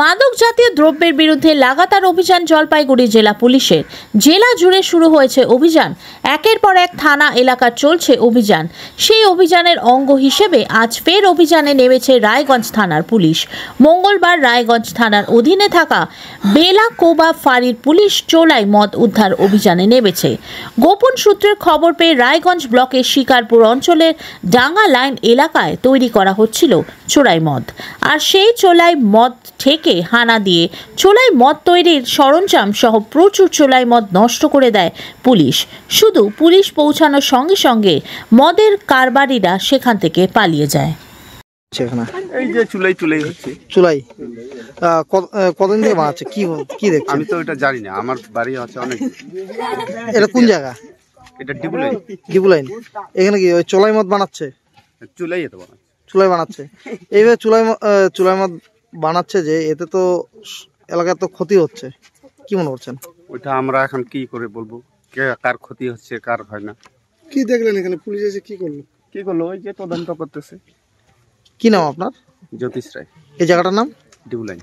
মাদক জাতীয় দ্রব্যের বিরুদ্ধে লাগাতার অভিযান জলপাইগুড়ি জেলা পুলিশের। জেলা জুড়ে শুরু হয়েছে অভিযান। একের পর এক থানা এলাকা চলছে অভিযান। সেই অভিযানের অঙ্গ হিসেবে আজ ফের অভিযানে নেমেছে রায়গঞ্জ থানার পুলিশ। মঙ্গলবার রায়গঞ্জ থানার অধীনে থাকা বেলাকোবা ফাঁড়ির পুলিশ চোলাই মদ উদ্ধার অভিযানে নেমেছে। গোপন সূত্রের খবর পেয়ে রায়গঞ্জ ব্লকের শিকারপুর অঞ্চলের ডাঙ্গা লাইন এলাকায় তৈরি করা হচ্ছিল চোলাই মদ। আর সেই চোলাই মদ থেকে হানা দিয়ে চোলাই মদ তৈরির সরঞ্জাম সহ প্রচুর চোলাই মদ নষ্ট করে দেয় পুলিশ। শুধু পুলিশ পৌঁছানোর সঙ্গে সঙ্গে মদের কারবারিরা সেখান থেকে পালিয়ে যায়। এই যে চুলাই হচ্ছে। চুলাই কতদিন থেকে বানাচ্ছে? কি দেখছেন? আমি তো এটা জানি না, আমার বাড়ি আছে অনেক। এটা কোন জায়গা? এটা ডিবুলাই। ডিবুলাইন। এখানে কি ওই চোলাই মদ বানাচ্ছে? চুলাই এত বানাচ্ছে। চুলাই বানাচ্ছে। এইভাবে চুলাই মদ বানাচ্ছে যে, এতে তো এলাকার তো ক্ষতি হচ্ছে। কি মনে করছেন? ওইটা আমরা এখন কি করে বলবো কার ক্ষতি হচ্ছে কার হয় না। কি দেখলেন এখানে পুলিশ এসে কি করলো? ওই যে তদন্ত করতেছে। কি নাম আপনার? জ্যোতিষ রায়। এই জায়গাটার নাম? ডিবুলাই।